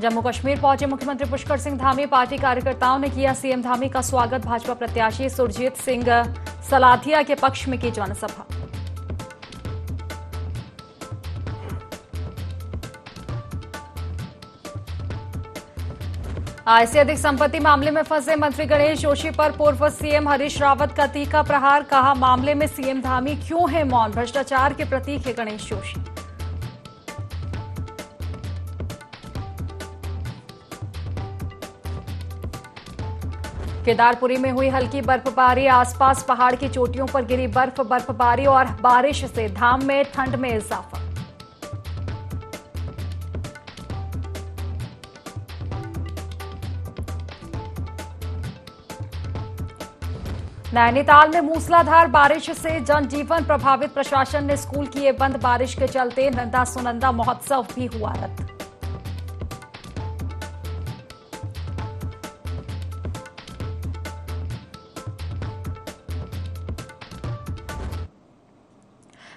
जम्मू कश्मीर पहुंचे मुख्यमंत्री पुष्कर सिंह धामी। पार्टी कार्यकर्ताओं ने किया सीएम धामी का स्वागत। भाजपा प्रत्याशी सुरजीत सिंह सलाथिया के पक्ष में की जनसभा। आय से अधिक संपत्ति मामले में फंसे मंत्री गणेश जोशी पर पूर्व सीएम हरीश रावत का तीखा प्रहार। कहा, मामले में सीएम धामी क्यों है मौन, भ्रष्टाचार के प्रतीक है गणेश जोशी। केदारपुरी में हुई हल्की बर्फबारी। आसपास पहाड़ की चोटियों पर गिरी बर्फबारी और बारिश से धाम में ठंड में इजाफा। नैनीताल में मूसलाधार बारिश से जनजीवन प्रभावित। प्रशासन ने स्कूल किए बंद। बारिश के चलते नंदा सुनंदा महोत्सव भी हुआ रद्द।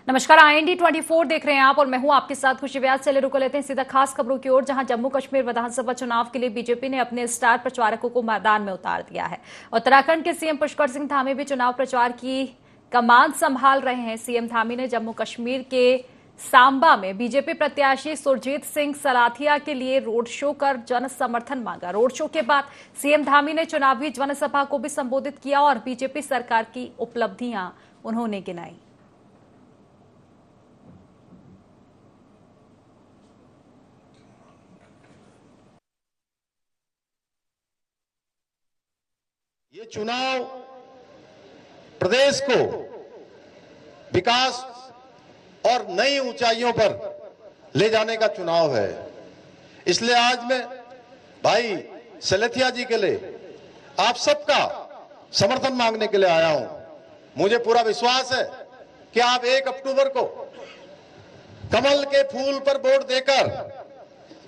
नमस्कार, IND 24 देख रहे हैं आप और मैं हूं आपके साथ खुशी व्यास। चले रुको लेते हैं सीधा खास खबरों की ओर, जहां जम्मू कश्मीर विधानसभा चुनाव के लिए बीजेपी ने अपने स्टार प्रचारकों को मैदान में उतार दिया है। उत्तराखंड के सीएम पुष्कर सिंह धामी भी चुनाव प्रचार की कमान संभाल रहे हैं। सीएम धामी ने जम्मू कश्मीर के सांबा में बीजेपी प्रत्याशी सुरजीत सिंह सलाथिया के लिए रोड शो कर जन समर्थन मांगा। रोड शो के बाद सीएम धामी ने चुनावी जनसभा को भी संबोधित किया और बीजेपी सरकार की उपलब्धियां उन्होंने गिनाई। ये चुनाव प्रदेश को विकास और नई ऊंचाइयों पर ले जाने का चुनाव है। इसलिए आज मैं भाई सलाथिया जी के लिए आप सबका समर्थन मांगने के लिए आया हूं। मुझे पूरा विश्वास है कि आप 1 अक्टूबर को कमल के फूल पर वोट देकर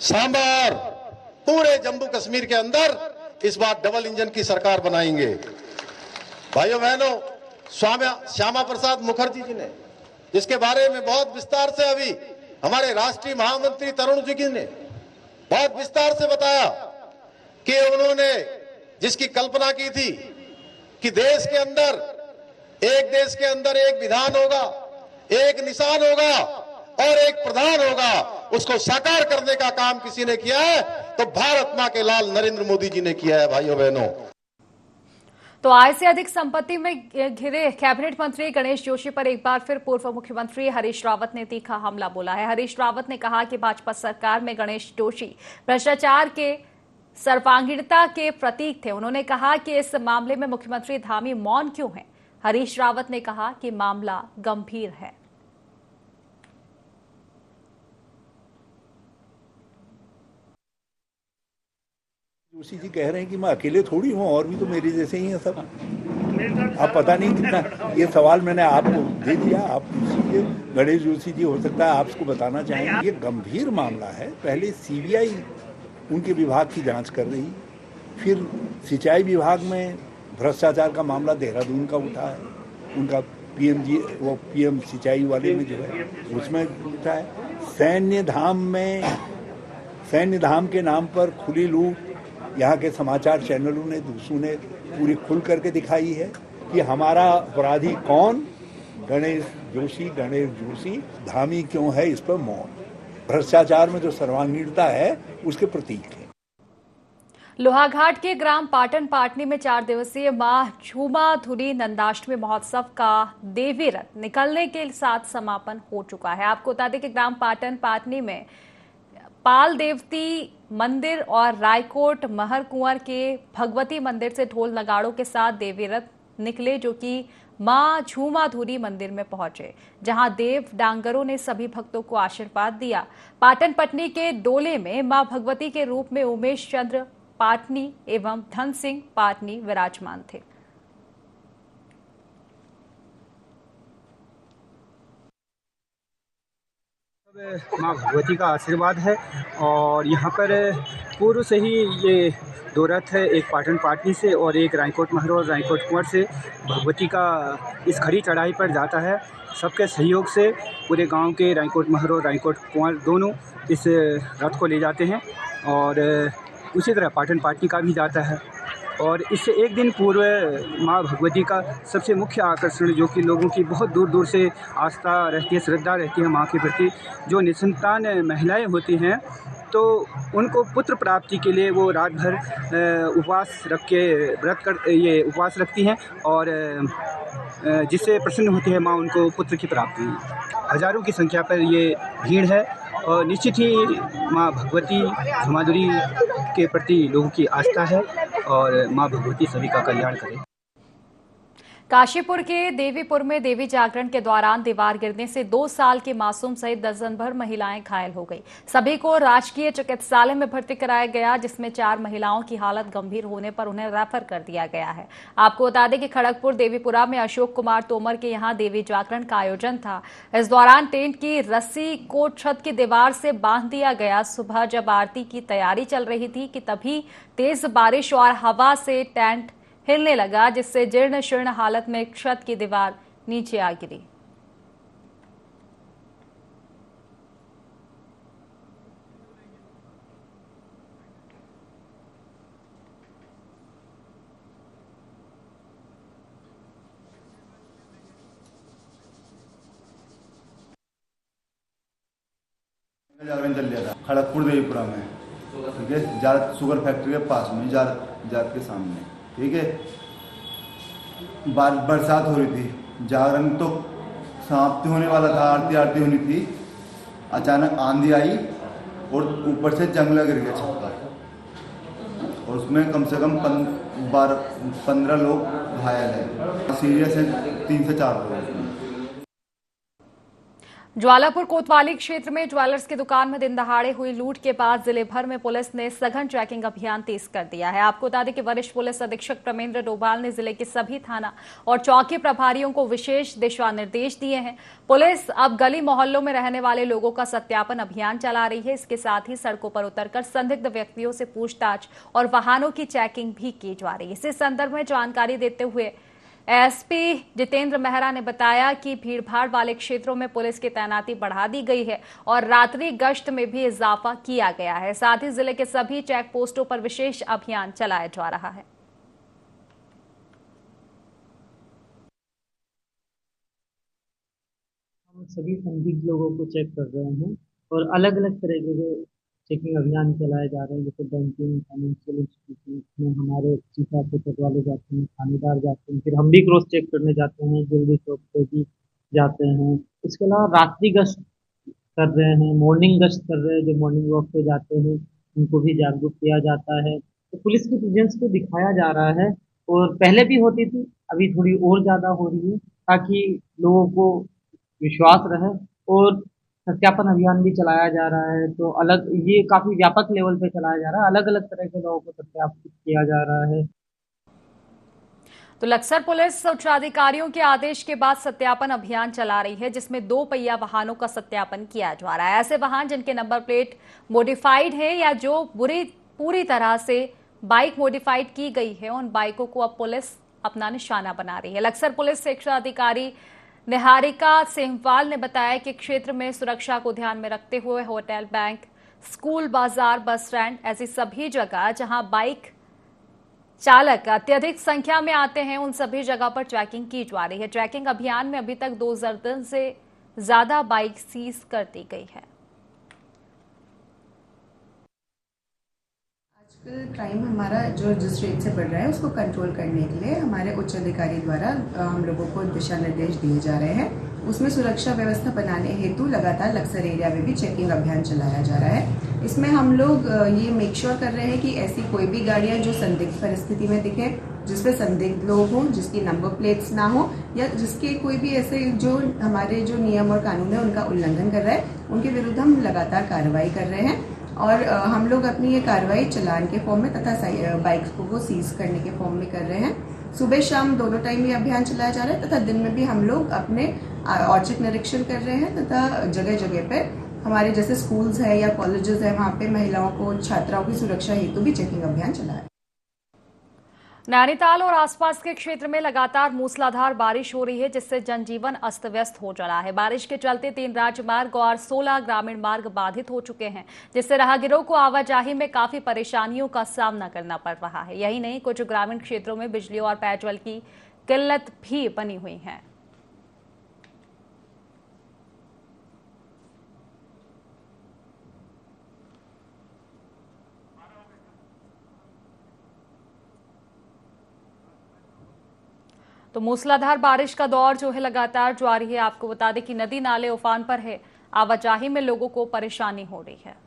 सांबा और पूरे जम्मू कश्मीर के अंदर इस बार डबल इंजन की सरकार बनाएंगे। भाइयों बहनों, श्यामा प्रसाद मुखर्जी जी ने, जिसके बारे में बहुत विस्तार से अभी हमारे राष्ट्रीय महामंत्री तरुण जी ने बहुत विस्तार से बताया कि उन्होंने जिसकी कल्पना की थी कि देश के अंदर एक विधान होगा, एक निशान होगा और एक प्रधान होगा, उसको साकार करने का काम किसी ने किया है तो भारत मां के लाल नरेंद्र मोदी जी ने किया है। भाइयों बहनों, तो आय से अधिक संपत्ति में घिरे कैबिनेट मंत्री गणेश जोशी पर एक बार फिर पूर्व मुख्यमंत्री हरीश रावत ने तीखा हमला बोला है। हरीश रावत ने कहा कि भाजपा सरकार में गणेश जोशी भ्रष्टाचार के सर्वांगीणता के प्रतीक थे। उन्होंने कहा कि इस मामले में मुख्यमंत्री धामी मौन क्यों है। हरीश रावत ने कहा कि मामला गंभीर है। जोशी जी कह रहे हैं कि मैं अकेले थोड़ी हूँ, और भी तो मेरे जैसे ही हैं सब। आप पता नहीं कितना, ये सवाल मैंने आपको दे दिया, आप पूछिए। गणेश जोशी जी हो सकता है आपको बताना चाहेंगे। ये गंभीर मामला है। पहले CBI उनके विभाग की जांच कर रही, फिर सिंचाई विभाग में भ्रष्टाचार का मामला देहरादून का उठा है, उनका PM सिंचाई वाले में जो है उसमें उठा है। सैन्य धाम के नाम पर खुली लूट यहाँ के समाचार चैनलों ने, दूसरों ने पूरी खुल करके दिखाई है कि हमारा अपराधी कौन, गणेश जोशी। धामी क्यों है इस पर मौन। भ्रष्टाचार में जो सर्वांगीणता है उसके प्रतीक है। लोहाघाट के ग्राम पाटन पाटनी में 4 दिवसीय मां झूमाधुरी नंदाष्टमी महोत्सव का देवी रथ निकलने के साथ समापन हो चुका है। आपको बता दें कि ग्राम पाटन पाटनी में पाल देवती मंदिर और रायकोट महर कुंवर के भगवती मंदिर से ढोल नगाड़ों के साथ देवी रथ निकले, जो कि मां झूमाधुरी मंदिर में पहुंचे, जहां देव डांगरों ने सभी भक्तों को आशीर्वाद दिया। पाटन पटनी के डोले में मां भगवती के रूप में उमेश चंद्र पाटनी एवं धन सिंह पाटनी विराजमान थे। माँ भगवती का आशीर्वाद है और यहाँ पर पूर्व से ही ये 2 रथ है, एक पाटन पाटनी से और एक रायकोट महर और रायकोट कुंवर से भगवती का इस खड़ी चढ़ाई पर जाता है। सबके सहयोग से पूरे गांव के रायकोट महर और रायकोट कुंवर दोनों इस रथ को ले जाते हैं और उसी तरह पाटन पाटनी का भी जाता है। और इससे एक दिन पूर्व माँ भगवती का सबसे मुख्य आकर्षण, जो कि लोगों की बहुत दूर दूर से आस्था रहती है, श्रद्धा रहती है माँ के प्रति, जो निसंतान महिलाएं होती हैं, तो उनको पुत्र प्राप्ति के लिए वो रात भर उपवास रखती हैं और जिससे प्रसन्न होती है माँ, उनको पुत्र की प्राप्ति। हजारों की संख्या पर ये भीड़ है और निश्चित ही माँ भगवती धमाधुरी के प्रति लोगों की आस्था है और माँ भगवती सभी का कल्याण करे। काशीपुर के देवीपुर में देवी जागरण के दौरान दीवार गिरने से 2 साल की मासूम सहित दर्जन भर महिलाएं घायल हो गई। सभी को राजकीय चिकित्सालय में भर्ती कराया गया, जिसमें 4 महिलाओं की हालत गंभीर होने पर उन्हें रेफर कर दिया गया है। आपको बता दें कि खड़गपुर देवीपुरा में अशोक कुमार तोमर के यहां देवी जागरण का आयोजन था। इस दौरान टेंट की रस्सी को छत की दीवार से बांध दिया गया। सुबह जब आरती की तैयारी चल रही थी कि तभी तेज बारिश और हवा से टेंट हिलने लगा, जिससे जीर्ण शीर्ण हालत में छत की दीवार नीचे आ गिरी। जागरण चल रहा था खड़गपुर देवीपुरा में, ठीक है, जाट शुगर फैक्ट्री के पास में, जाट के सामने, ठीक है। बरसात हो रही थी, जागरण तो समाप्ति होने वाला था, आरती होनी थी। अचानक आंधी आई और ऊपर से जंगला गिर गया छत पर, और उसमें कम से कम 15 लोग घायल हैं, सीरियस है 3 से 4 लोग। ज्वालापुर कोतवाली क्षेत्र में ज्वेलर्स की दुकान में दिन दहाड़े हुई लूट के बाद जिले भर में पुलिस ने सघन चेकिंग अभियान तेज कर दिया है। आपको बता दें कि वरिष्ठ पुलिस अधीक्षक प्रमेंद्र डोभाल ने जिले के सभी थाना और चौकी प्रभारियों को विशेष दिशा निर्देश दिए हैं। पुलिस अब गली मोहल्लों में रहने वाले लोगों का सत्यापन अभियान चला रही है। इसके साथ ही सड़कों पर उतरकर संदिग्ध व्यक्तियों से पूछताछ और वाहनों की चेकिंग भी की जा रही है। इसी संदर्भ में जानकारी देते हुए एसपी जितेंद्र मेहरा ने बताया कि भीड़भाड़ वाले क्षेत्रों में पुलिस की तैनाती बढ़ा दी गई है और रात्रि गश्त में भी इजाफा किया गया है। साथ ही जिले के सभी चेक पोस्टों पर विशेष अभियान चलाया जा रहा है। हम सभी संदिग्ध लोगों को चेक कर रहे हैं और अलग अलग तरह के चेकिंग अभियान चलाए जा रहे हैं, जैसे बैंकिंग, फाइनेंशियल इंस्टीट्यूशन में हमारे चीफ ऑफिसर वाले जाते हैं, थानेदार जाते हैं, फिर हम भी क्रॉस चेक करने जाते हैं, ज्वेलरी शॉप पे भी जाते हैं। इसके अलावा रात्रि गश्त कर रहे हैं, मॉर्निंग गश्त कर रहे हैं, जो मॉर्निंग वॉक पे जाते हैं उनको भी जागरूक किया जाता है। तो पुलिस की प्रेजेंस को दिखाया जा रहा है और पहले भी होती थी, अभी थोड़ी और ज्यादा हो रही है, ताकि लोगों को विश्वास रहे। और सत्यापन अभियान भी चलाया जा रहा है, तो अलग ये काफी व्यापक लेवल पे चलाया जा रहा है, अलग अलग तरह के लोगों को सत्यापित किया जा रहा है। तो लक्सर पुलिस उच्चाधिकारियों के आदेश के बाद सत्यापन अभियान चला रही है, जिसमें 2 पहिया वाहनों का सत्यापन किया जा रहा है। ऐसे वाहन जिनके नंबर प्लेट मॉडिफाइड है या जो पूरी तरह से बाइक मॉडिफाइड की गई है, उन बाइकों को अब पुलिस अपना निशाना बना रही है। लक्सर पुलिस सेक्टर अधिकारी निहारिका सेहवाल ने बताया कि क्षेत्र में सुरक्षा को ध्यान में रखते हुए होटल, बैंक, स्कूल, बाजार, बस स्टैंड, ऐसी सभी जगह जहां बाइक चालक अत्यधिक संख्या में आते हैं, उन सभी जगह पर चेकिंग की जा रही है। चेकिंग अभियान में अभी तक 2 दर्जन से ज्यादा बाइक सीज कर दी गई है। क्राइम हमारा जो जिस रेट से बढ़ रहा है उसको कंट्रोल करने के लिए हमारे उच्च अधिकारी द्वारा हम लोगों को दिशा निर्देश दिए जा रहे हैं। उसमें सुरक्षा व्यवस्था बनाने हेतु लगातार लक्सर एरिया में भी चेकिंग अभियान चलाया जा रहा है। इसमें हम लोग ये मेक श्योर कर रहे हैं कि ऐसी कोई भी गाड़ियाँ जो संदिग्ध परिस्थिति में दिखे, जिसपे संदिग्ध लोग हों, जिसकी नंबर प्लेट्स ना हो या जिसके कोई भी ऐसे जो हमारे जो नियम और कानून है उनका उल्लंघन कर रहा है, उनके विरुद्ध हम लगातार कार्रवाई कर रहे हैं। और हम लोग अपनी ये कार्रवाई चालान के फॉर्म में तथा बाइक्स को सीज करने के फॉर्म में कर रहे हैं। सुबह शाम दोनों टाइम ये अभियान चलाया जा रहा है तथा दिन में भी हम लोग अपने औचक निरीक्षण कर रहे हैं तथा जगह जगह पे हमारे जैसे स्कूल्स है या कॉलेजेस है, वहाँ पे महिलाओं को, छात्राओं की सुरक्षा हेतु भी चेकिंग अभियान चलाया है। नैनीताल और आसपास के क्षेत्र में लगातार मूसलाधार बारिश हो रही है, जिससे जनजीवन अस्त व्यस्त हो चला है। बारिश के चलते 3 राजमार्ग और 16 ग्रामीण मार्ग बाधित हो चुके हैं, जिससे राहगीरों को आवाजाही में काफी परेशानियों का सामना करना पड़ रहा है। यही नहीं, कुछ ग्रामीण क्षेत्रों में बिजली और पेयजल की किल्लत भी बनी हुई है। तो मूसलाधार बारिश का दौर जो है लगातार जारी है। आपको बता दें कि नदी नाले उफान पर है, आवाजाही में लोगों को परेशानी हो रही है।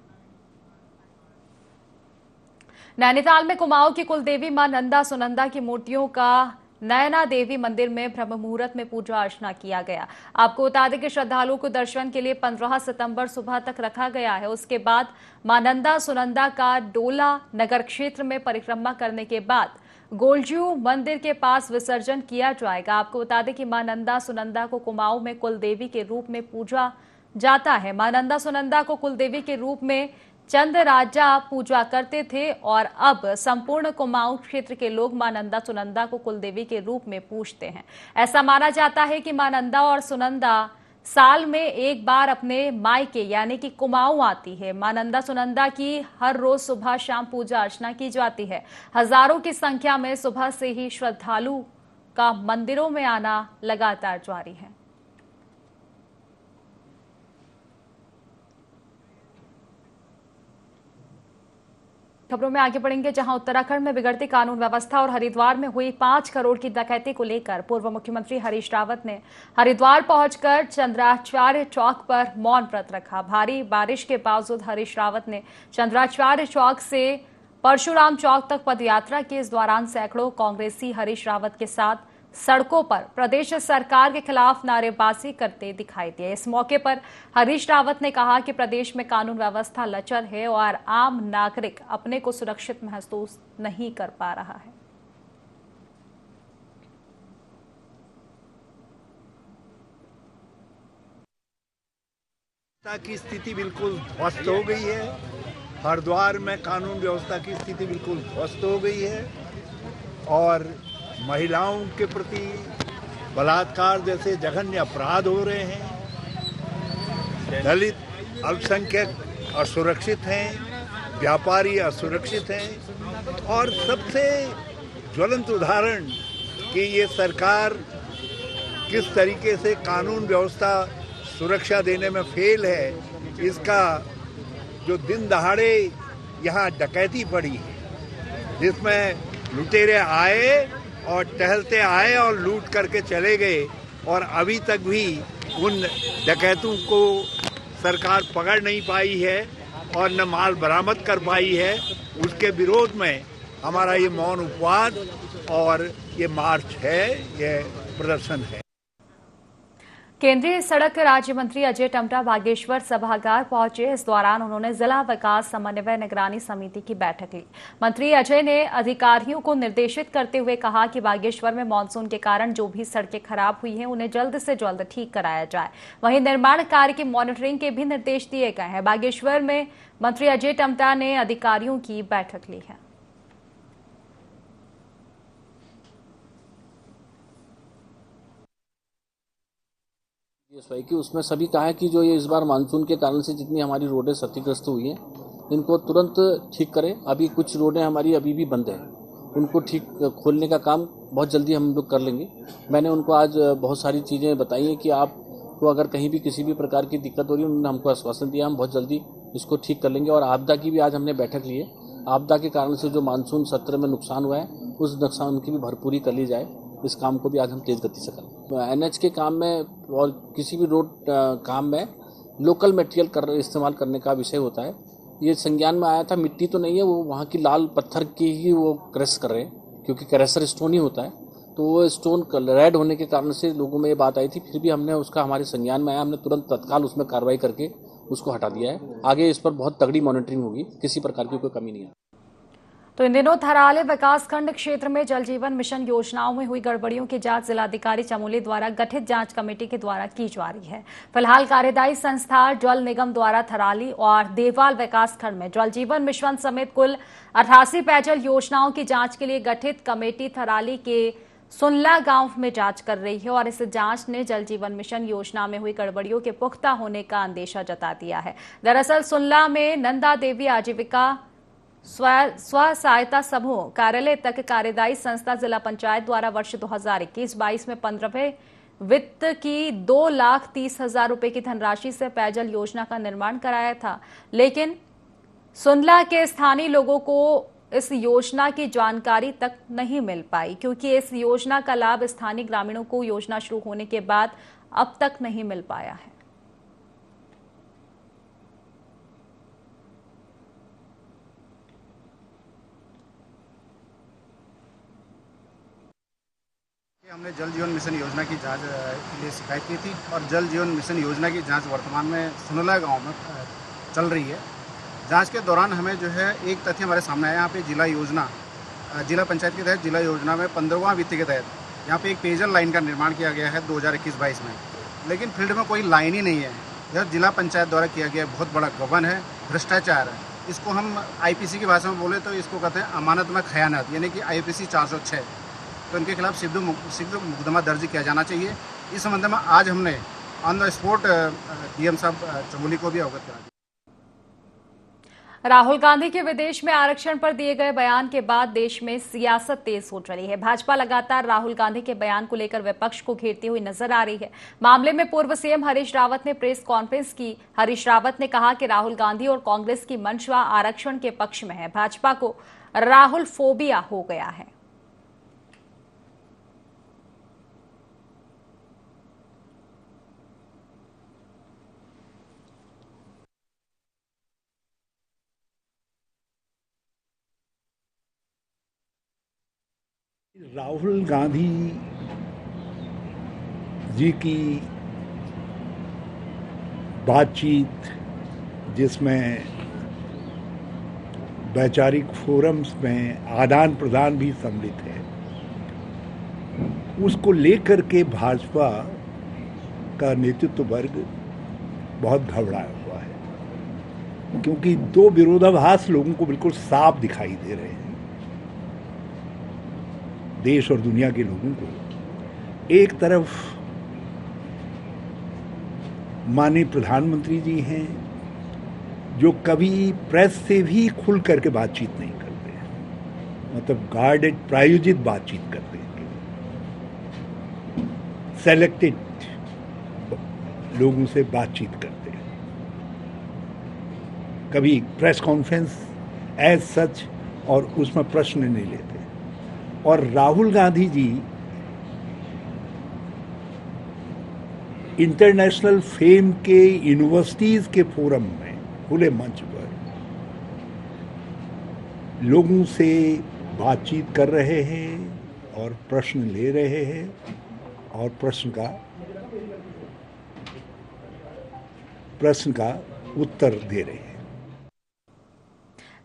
नैनीताल में कुमाऊं की कुलदेवी मां नंदा सुनंदा की मूर्तियों का नयना देवी मंदिर में ब्रह्म मुहूर्त में पूजा अर्चना किया गया। आपको बता दें कि श्रद्धालुओं को दर्शन के लिए 15 सितंबर सुबह तक रखा गया है। उसके बाद मां नंदा सुनंदा का डोला नगर क्षेत्र में परिक्रमा करने के बाद गोलजू मंदिर के पास विसर्जन किया जाएगा। आपको बता दें कि मां नंदा सुनंदा को कुमाऊं में कुलदेवी के रूप में पूजा जाता है। मां नंदा सुनंदा को कुलदेवी के रूप में चंद राजा पूजा करते थे और अब संपूर्ण कुमाऊं क्षेत्र के लोग मां नंदा सुनंदा को कुलदेवी के रूप में पूजते हैं। ऐसा माना जाता है कि मां नंदा और सुनंदा साल में एक बार अपने मायके यानी कि कुमाऊं आती है। मां नंदा सुनंदा की हर रोज सुबह शाम पूजा अर्चना की जाती है। हजारों की संख्या में सुबह से ही श्रद्धालु का मंदिरों में आना लगातार जारी है। खबरों में आगे बढ़ेंगे, जहां उत्तराखंड में बिगड़ती कानून व्यवस्था और हरिद्वार में हुई 5 करोड़ की डकैती को लेकर पूर्व मुख्यमंत्री हरीश रावत ने हरिद्वार पहुंचकर चंद्राचार्य चौक पर मौन व्रत रखा। भारी बारिश के बावजूद हरीश रावत ने चंद्राचार्य चौक से परशुराम चौक तक पदयात्रा की। इस दौरान सैकड़ों कांग्रेसी हरीश रावत के साथ सड़कों पर प्रदेश सरकार के खिलाफ नारेबाजी करते दिखाई दिए। इस मौके पर हरीश रावत ने कहा कि प्रदेश में कानून व्यवस्था लचर है और आम नागरिक अपने को सुरक्षित महसूस नहीं कर पा रहा है। की स्थिति बिल्कुल ध्वस्त हो गई है। हरिद्वार में कानून व्यवस्था की स्थिति बिल्कुल ध्वस्त हो गई है और महिलाओं के प्रति बलात्कार जैसे जघन्य अपराध हो रहे हैं। दलित अल्पसंख्यक असुरक्षित हैं, व्यापारी असुरक्षित हैं और सबसे ज्वलंत उदाहरण कि ये सरकार किस तरीके से कानून व्यवस्था सुरक्षा देने में फेल है, इसका जो दिन दहाड़े यहाँ डकैती पड़ी है, जिसमें लुटेरे आए और टहलते आए और लूट करके चले गए और अभी तक भी उन डकैतों को सरकार पकड़ नहीं पाई है और न माल बरामद कर पाई है। उसके विरोध में हमारा ये मौन उपवास और ये मार्च है, ये प्रदर्शन है। केंद्रीय सड़क राज्य मंत्री अजय टम्टा बागेश्वर सभागार पहुंचे। इस दौरान उन्होंने जिला विकास समन्वय निगरानी समिति की बैठक ली। मंत्री अजय ने अधिकारियों को निर्देशित करते हुए कहा कि बागेश्वर में मानसून के कारण जो भी सड़कें खराब हुई हैं उन्हें जल्द से जल्द ठीक कराया जाए। वहीं निर्माण कार्य की मॉनिटरिंग के भी निर्देश दिए गए हैं। बागेश्वर में मंत्री अजय टम्टा ने अधिकारियों की बैठक ली है। कि उसमें सभी कहा है कि जो ये इस बार मानसून के कारण से जितनी हमारी रोडें क्षतिग्रस्त हुई हैं, इनको तुरंत ठीक करें। अभी कुछ रोडें हमारी अभी भी बंद हैं, उनको ठीक खोलने का काम बहुत जल्दी हम लोग कर लेंगे। मैंने उनको आज बहुत सारी चीज़ें बताई हैं कि आपको अगर कहीं भी किसी भी प्रकार की दिक्कत हो रही है, उन्होंने हमको आश्वासन दिया हम बहुत जल्दी इसको ठीक कर लेंगे। और आपदा की भी आज हमने बैठक ली है। आपदा के कारण से जो मानसून सत्र में नुकसान हुआ है, उस नुकसान की भी भरपूरी कर ली जाए। इस काम को भी आज हम तेज गति से करें। एनएच के काम में और किसी भी रोड काम में लोकल मटेरियल इस्तेमाल करने का विषय होता है। ये संज्ञान में आया था, मिट्टी तो नहीं है, वो वहाँ की लाल पत्थर की ही वो क्रश कर रहे हैं, क्योंकि क्रशर स्टोन ही होता है। तो वो स्टोन रेड होने के कारण से लोगों में ये बात आई थी। फिर भी हमने उसका हमारे संज्ञान में आया, हमने तुरंत तत्काल उसमें कार्रवाई करके उसको हटा दिया है। आगे इस पर बहुत तगड़ी मॉनिटरिंग होगी, किसी प्रकार की कोई कमी नहीं है। तो इन दिनों थराली विकासखंड क्षेत्र में जल जीवन मिशन योजनाओं में हुई गड़बड़ियों की जांच जिलाधिकारी चमोली द्वारा गठित जांच कमेटी के द्वारा की जा रही है। फिलहाल कार्यदायी संस्था जल निगम द्वारा थराली और देवाल विकासखंड में जल जीवन मिशन समेत कुल 88 पेयजल योजनाओं की जांच के लिए गठित कमेटी थराली के सुनला गांव में जांच कर रही है और इस जांच ने जल जीवन मिशन योजना में हुई गड़बड़ियों के पुख्ता होने का अंदेशा जता दिया है। दरअसल सुनला में नंदा देवी आजीविका स्व सहायता समूह कार्यालय तक कार्यदायी संस्था जिला पंचायत द्वारा वर्ष 2021-22 में 15वें वित्त की 2,30,000 रुपए की धनराशि से पेयजल योजना का निर्माण कराया था, लेकिन सुनला के स्थानीय लोगों को इस योजना की जानकारी तक नहीं मिल पाई, क्योंकि इस योजना का लाभ स्थानीय ग्रामीणों को योजना शुरू होने के बाद अब तक नहीं मिल पाया है। हमने जल जीवन मिशन योजना की जांच के लिए शिकायत की थी और जल जीवन मिशन योजना की जांच वर्तमान में सुनला गांव में चल रही है। जांच के दौरान हमें जो है एक तथ्य हमारे सामने आया। यहाँ पे जिला पंचायत के तहत जिला योजना में 15वां वित्त के तहत यहाँ पे एक पेयजल लाइन का निर्माण किया गया है 2021-22 में, लेकिन फील्ड में कोई लाइन ही नहीं है। यह जिला पंचायत द्वारा किया गया बहुत बड़ा गबन है, भ्रष्टाचार है। इसको हम IPC की भाषा में बोले तो इसको कहते हैं अमानत में खयानत, यानी कि IPC 406। तो इनके खिलाफ शीघ्र मुकदमा दर्ज किया जाना चाहिए। इस संबंध में आज हमने ऑन द स्पॉट DM साहब चमोली को भी अवगत करा दिया। राहुल गांधी के विदेश में आरक्षण पर दिए गए बयान के बाद देश में सियासत तेज हो चली है। भाजपा लगातार राहुल गांधी के बयान को लेकर विपक्ष को घेरती हुई नजर आ रही है। मामले में पूर्व CM हरीश रावत ने प्रेस कॉन्फ्रेंस की। हरीश रावत ने कहा कि राहुल गांधी और कांग्रेस की मंशा आरक्षण के पक्ष में है। भाजपा को राहुल फोबिया हो गया है। राहुल गांधी जी की बातचीत, जिसमें वैचारिक फोरम्स में आदान प्रदान भी सम्मिलित है, उसको लेकर के भाजपा का नेतृत्व वर्ग बहुत घबराया हुआ है, क्योंकि दो विरोधाभास लोगों को बिल्कुल साफ दिखाई दे रहे हैं। देश और दुनिया के लोगों को एक तरफ माननीय प्रधानमंत्री जी हैं, जो कभी प्रेस से भी खुल करके बातचीत नहीं करते हैं, मतलब गार्डेड प्रायोजित बातचीत करते हैं, सेलेक्टेड लोगों से बातचीत करते हैं, कभी प्रेस कॉन्फ्रेंस एज सच और उसमें प्रश्न नहीं लेते। और राहुल गांधी जी इंटरनेशनल फेम के यूनिवर्सिटीज के फोरम में खुले मंच पर लोगों से बातचीत कर रहे हैं और प्रश्न ले रहे हैं और प्रश्न का उत्तर दे रहे हैं।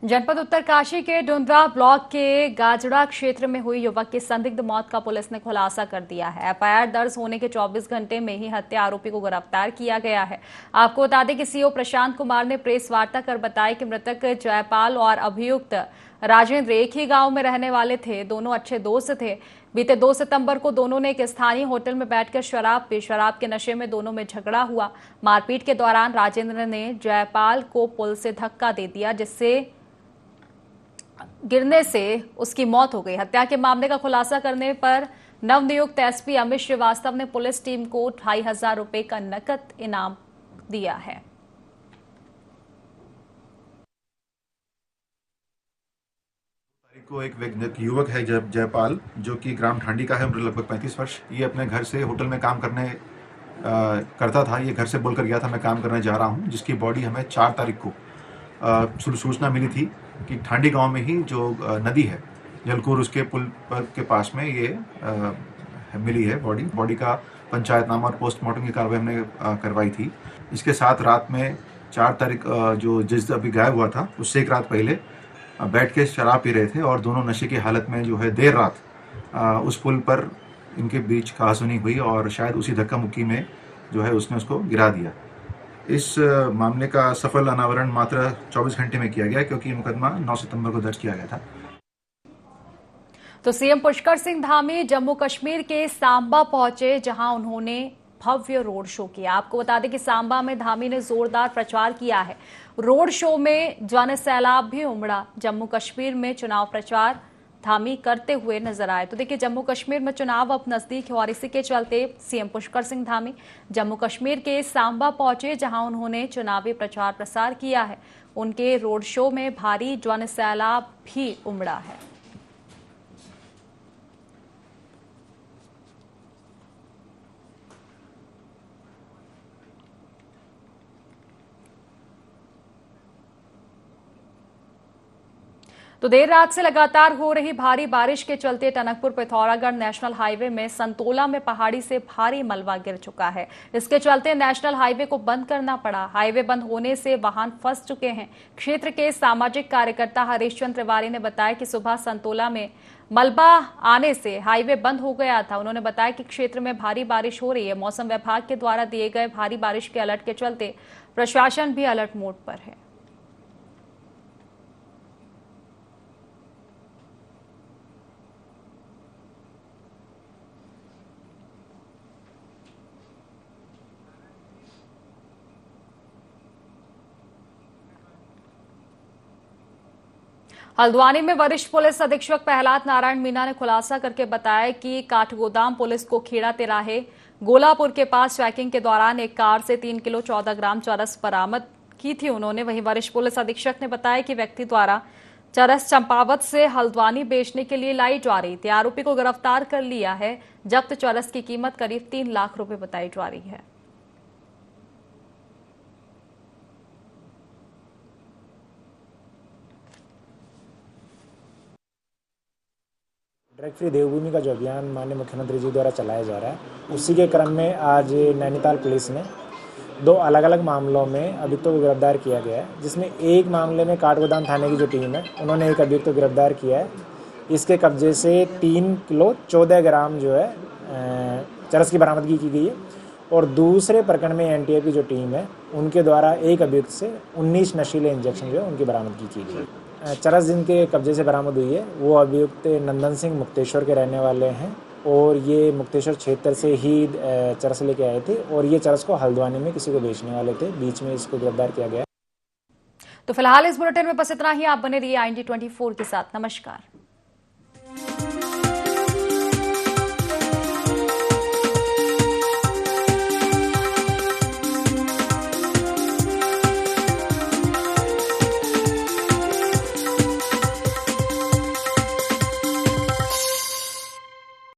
जनपद उत्तरकाशी के डुंडरा ब्लॉक के गाजड़ा क्षेत्र में हुई युवक की संदिग्ध मौत का पुलिस ने खुलासा कर दिया है। FIR दर्ज होने के 24 घंटे में ही हत्या आरोपी को गिरफ्तार किया गया है। आपको बता दें कि CO प्रशांत कुमार ने प्रेस वार्ता कर बताया कि मृतक जयपाल और अभियुक्त राजेंद्र एक ही गांव में रहने वाले थे। दोनों अच्छे दोस्त थे। बीते 2 सितंबर को दोनों ने एक स्थानीय होटल में बैठकर शराब पी। शराब के नशे में दोनों में झगड़ा हुआ। मारपीट के दौरान राजेंद्र ने जयपाल को पुल से धक्का दे दिया, जिससे गिरने से उसकी मौत हो गई। हत्या के मामले का खुलासा करने पर नवनियुक्त SP अमित श्रीवास्तव ने पुलिस टीम को 2,500 रुपए का नकद इनाम दिया है। को एक युवक है जयपाल, जो कि ग्राम ठांडी का है, उम्र लगभग 35 वर्ष। ये अपने घर से होटल में काम करने करता था। ये घर से बोलकर गया था मैं काम करने जा रहा हूँ, जिसकी बॉडी हमें 4 तारीख को सूचना मिली थी कि ठांडी गांव में ही जो नदी है जलकूर, उसके पुल के पास में ये मिली है बॉडी का पंचायतनामा और पोस्टमार्टम की कार्रवाई हमने करवाई थी। इसके साथ रात में 4 तारीख जो जिस अभी गायब हुआ था, उससे एक रात पहले बैठ के शराब पी रहे थे और दोनों नशे की हालत में जो है देर रात उस पुल पर इनके बीच कहासुनी हुई और शायद उसी धक्का मुक्की में जो है उसने उसको गिरा दिया। इस मामले का सफल अनावरण मात्र 24 घंटे में किया गया क्योंकि ये मुकदमा 9 सितंबर को दर्ज किया गया था। तो सीएम पुष्कर सिंह धामी जम्मू कश्मीर के सांबा पहुंचे, जहां उन्होंने भव्य रोड शो किया। आपको बता दें कि सांबा में धामी ने जोरदार प्रचार किया है। रोड शो में जन सैलाब भी उमड़ा। जम्मू कश्मीर में चुनाव प्रचार धामी करते हुए नजर आए। तो देखिए, जम्मू कश्मीर में चुनाव अब नजदीक है और इसी के चलते सीएम पुष्कर सिंह धामी जम्मू कश्मीर के सांबा पहुंचे, जहां उन्होंने चुनावी प्रचार प्रसार किया है। उनके रोड शो में भारी जन सैलाब भी उमड़ा है। तो देर रात से लगातार हो रही भारी बारिश के चलते टनकपुर पिथौरागढ़ नेशनल हाईवे में संतोला में पहाड़ी से भारी मलबा गिर चुका है। इसके चलते नेशनल हाईवे को बंद करना पड़ा। हाईवे बंद होने से वाहन फंस चुके हैं। क्षेत्र के सामाजिक कार्यकर्ता हरीश चंद्र तिवारी ने बताया कि सुबह संतोला में मलबा आने से हाईवे बंद हो गया था। उन्होंने बताया कि क्षेत्र में भारी बारिश हो रही है। मौसम विभाग के द्वारा दिए गए भारी बारिश के अलर्ट के चलते प्रशासन भी अलर्ट मोड पर है। हल्द्वानी में वरिष्ठ पुलिस अधीक्षक प्रहलाद नारायण मीना ने खुलासा करके बताया कि काठगोदाम पुलिस को खेड़ा तिराहे गोलापुर के पास चेकिंग के दौरान एक कार से 3 किलो 14 ग्राम चरस बरामद की थी। उन्होंने वहीं वरिष्ठ पुलिस अधीक्षक ने बताया कि व्यक्ति द्वारा चरस चंपावत से हल्द्वानी बेचने के लिए लाई जा रही थी। आरोपी को गिरफ्तार कर लिया है। जब्त चरस की कीमत करीब 3 लाख रुपए बताई जा रही है। ड्रग फ्री देवभूमि का जो अभियान माननीय मुख्यमंत्री जी द्वारा चलाया जा रहा है, उसी के क्रम में आज नैनीताल पुलिस ने 2 अलग अलग मामलों में अभियुक्तों को गिरफ्तार किया गया है, जिसमें एक मामले में काठगोदाम थाने की जो टीम है उन्होंने एक अभियुक्त को गिरफ्तार किया है। इसके कब्जे से 3 किलो 14 ग्राम जो है चरस की बरामदगी की गई है और दूसरे प्रकरण में एनटीए की जो टीम है उनके द्वारा एक अभियुक्त से 19 नशीले इंजेक्शन जो है उनकी बरामदगी की गई है। चरस जिनके कब्जे से बरामद हुई है वो अभियुक्त नंदन सिंह मुक्तेश्वर के रहने वाले हैं और ये मुक्तेश्वर क्षेत्र से ही चरस लेके आए थे और ये चरस को हल्द्वानी में किसी को बेचने वाले थे। बीच में इसको गिरफ्तार किया गया। तो फिलहाल इस बुलेटिन में बस इतना ही। आप बने रहिए IND24 के साथ। नमस्कार।